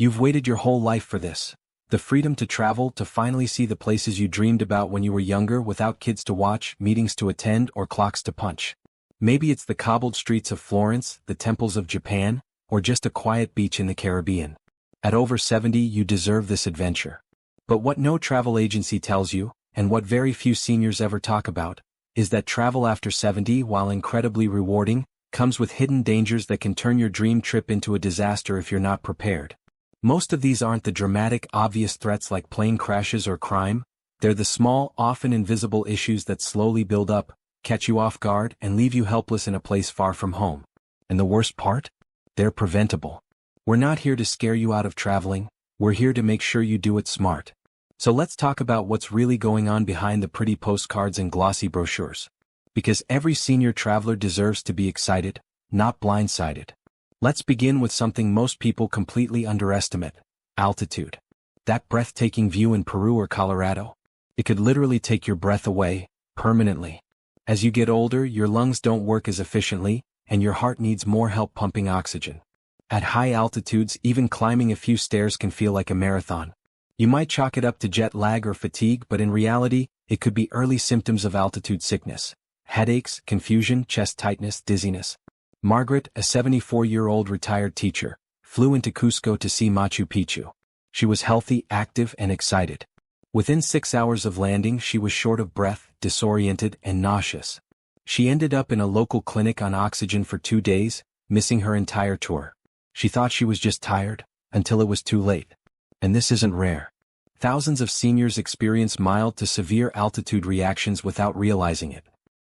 You've waited your whole life for this. The freedom to travel, to finally see the places you dreamed about when you were younger without kids to watch, meetings to attend, or clocks to punch. Maybe it's the cobbled streets of Florence, the temples of Japan, or just a quiet beach in the Caribbean. At over 70, you deserve this adventure. But what no travel agency tells you, and what very few seniors ever talk about, is that travel after 70, while incredibly rewarding, comes with hidden dangers that can turn your dream trip into a disaster if you're not prepared. Most of these aren't the dramatic, obvious threats like plane crashes or crime. They're the small, often invisible issues that slowly build up, catch you off guard, and leave you helpless in a place far from home. And the worst part? They're preventable. We're not here to scare you out of traveling, we're here to make sure you do it smart. So let's talk about what's really going on behind the pretty postcards and glossy brochures. Because every senior traveler deserves to be excited, not blindsided. Let's begin with something most people completely underestimate: altitude. That breathtaking view in Peru or Colorado. It could literally take your breath away, permanently. As you get older, your lungs don't work as efficiently, and your heart needs more help pumping oxygen. At high altitudes, even climbing a few stairs can feel like a marathon. You might chalk it up to jet lag or fatigue, but in reality, it could be early symptoms of altitude sickness. Headaches, confusion, chest tightness, dizziness. Margaret, a 74-year-old retired teacher, flew into Cusco to see Machu Picchu. She was healthy, active, and excited. Within 6 hours of landing, she was short of breath, disoriented, and nauseous. She ended up in a local clinic on oxygen for 2 days, missing her entire tour. She thought she was just tired, until it was too late. And this isn't rare. Thousands of seniors experience mild to severe altitude reactions without realizing it.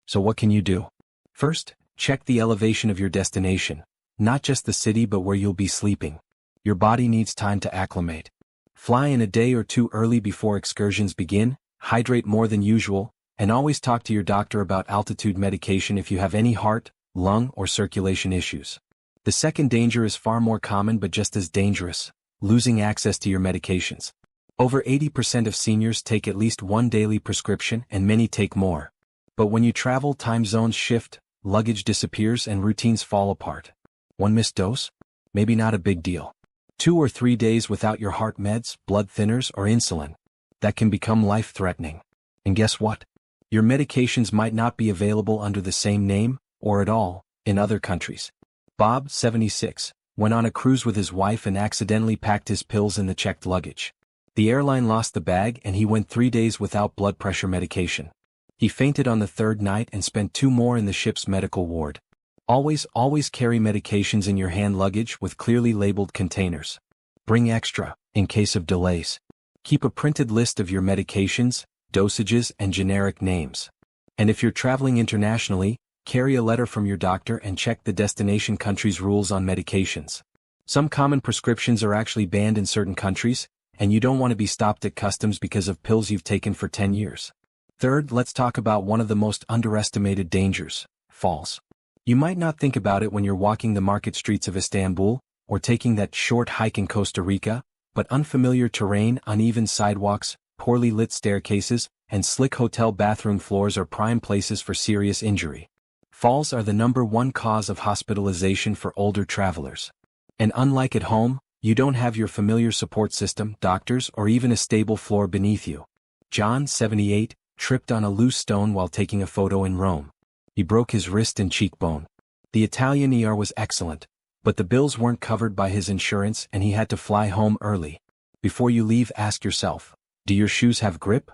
So what can you do? First, check the elevation of your destination, not just the city but where you'll be sleeping. Your body needs time to acclimate. Fly in a day or two early before excursions begin, hydrate more than usual, and always talk to your doctor about altitude medication if you have any heart, lung, or circulation issues. The second danger is far more common but just as dangerous: losing access to your medications. Over 80% of seniors take at least one daily prescription, and many take more. But when you travel, time zones shift, luggage disappears, and routines fall apart. One missed dose? Maybe not a big deal. 2 or 3 days without your heart meds, blood thinners, or insulin. That can become life-threatening. And guess what? Your medications might not be available under the same name, or at all, in other countries. Bob, 76, went on a cruise with his wife and accidentally packed his pills in the checked luggage. The airline lost the bag and he went 3 days without blood pressure medication. He fainted on the third night and spent 2 more in the ship's medical ward. Always carry medications in your hand luggage with clearly labeled containers. Bring extra, in case of delays. Keep a printed list of your medications, dosages, and generic names. And if you're traveling internationally, carry a letter from your doctor and check the destination country's rules on medications. Some common prescriptions are actually banned in certain countries, and you don't want to be stopped at customs because of pills you've taken for 10 years. Third, let's talk about one of the most underestimated dangers: falls. You might not think about it when you're walking the market streets of Istanbul, or taking that short hike in Costa Rica, but unfamiliar terrain, uneven sidewalks, poorly lit staircases, and slick hotel bathroom floors are prime places for serious injury. Falls are the #1 cause of hospitalization for older travelers. And unlike at home, you don't have your familiar support system, doctors, or even a stable floor beneath you. John, 78, tripped on a loose stone while taking a photo in Rome. He broke his wrist and cheekbone. The Italian ER was excellent, but the bills weren't covered by his insurance and he had to fly home early. Before you leave, ask yourself, do your shoes have grip?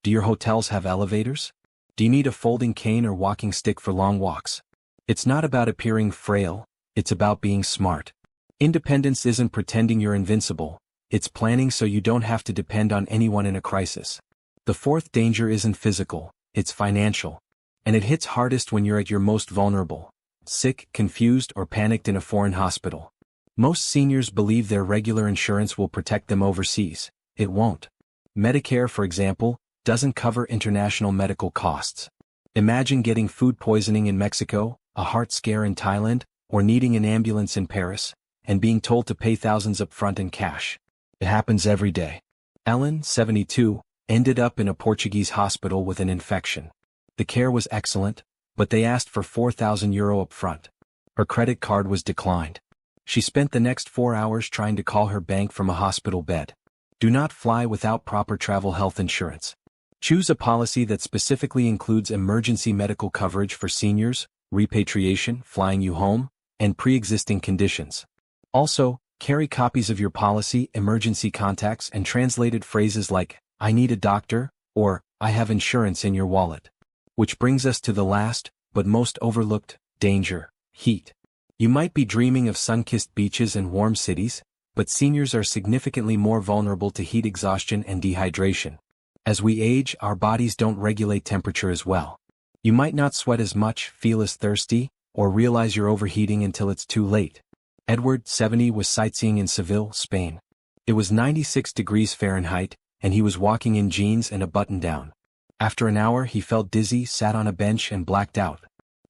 Do your hotels have elevators? Do you need a folding cane or walking stick for long walks? It's not about appearing frail, it's about being smart. Independence isn't pretending you're invincible, it's planning so you don't have to depend on anyone in a crisis. The fourth danger isn't physical, it's financial. And it hits hardest when you're at your most vulnerable: sick, confused, or panicked in a foreign hospital. Most seniors believe their regular insurance will protect them overseas. It won't. Medicare, for example, doesn't cover international medical costs. Imagine getting food poisoning in Mexico, a heart scare in Thailand, or needing an ambulance in Paris, and being told to pay thousands up front in cash. It happens every day. Ellen, 72, ended up in a Portuguese hospital with an infection. The care was excellent, but they asked for €4,000 up front. Her credit card was declined. She spent the next 4 hours trying to call her bank from a hospital bed. Do not fly without proper travel health insurance. Choose a policy that specifically includes emergency medical coverage for seniors, repatriation, flying you home, and pre-existing conditions. Also, carry copies of your policy, emergency contacts, and translated phrases like, "I need a doctor," or "I have insurance" in your wallet. Which brings us to the last, but most overlooked, danger: heat. You might be dreaming of sun-kissed beaches and warm cities, but seniors are significantly more vulnerable to heat exhaustion and dehydration. As we age, our bodies don't regulate temperature as well. You might not sweat as much, feel as thirsty, or realize you're overheating until it's too late. Edward, 70, was sightseeing in Seville, Spain. It was 96 degrees Fahrenheit, and he was walking in jeans and a button-down. After an hour, he felt dizzy, sat on a bench, and blacked out.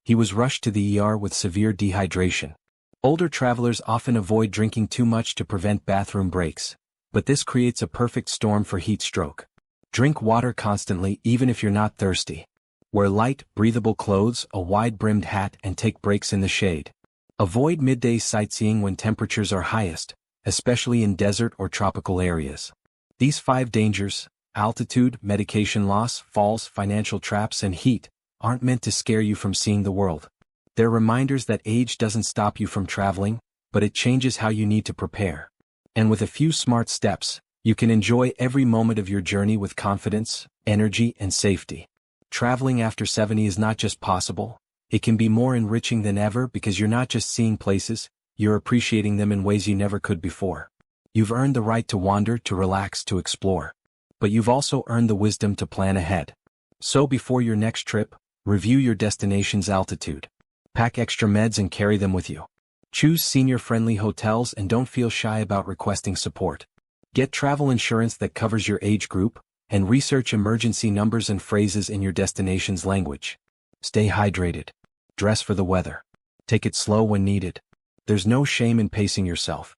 He was rushed to the ER with severe dehydration. Older travelers often avoid drinking too much to prevent bathroom breaks, but this creates a perfect storm for heat stroke. Drink water constantly even if you're not thirsty. Wear light, breathable clothes, a wide-brimmed hat, and take breaks in the shade. Avoid midday sightseeing when temperatures are highest, especially in desert or tropical areas. These 5 dangers, altitude, medication loss, falls, financial traps, and heat, aren't meant to scare you from seeing the world. They're reminders that age doesn't stop you from traveling, but it changes how you need to prepare. And with a few smart steps, you can enjoy every moment of your journey with confidence, energy, and safety. Traveling after 70 is not just possible, it can be more enriching than ever because you're not just seeing places, you're appreciating them in ways you never could before. You've earned the right to wander, to relax, to explore. But you've also earned the wisdom to plan ahead. So before your next trip, review your destination's altitude. Pack extra meds and carry them with you. Choose senior-friendly hotels and don't feel shy about requesting support. Get travel insurance that covers your age group, and research emergency numbers and phrases in your destination's language. Stay hydrated. Dress for the weather. Take it slow when needed. There's no shame in pacing yourself.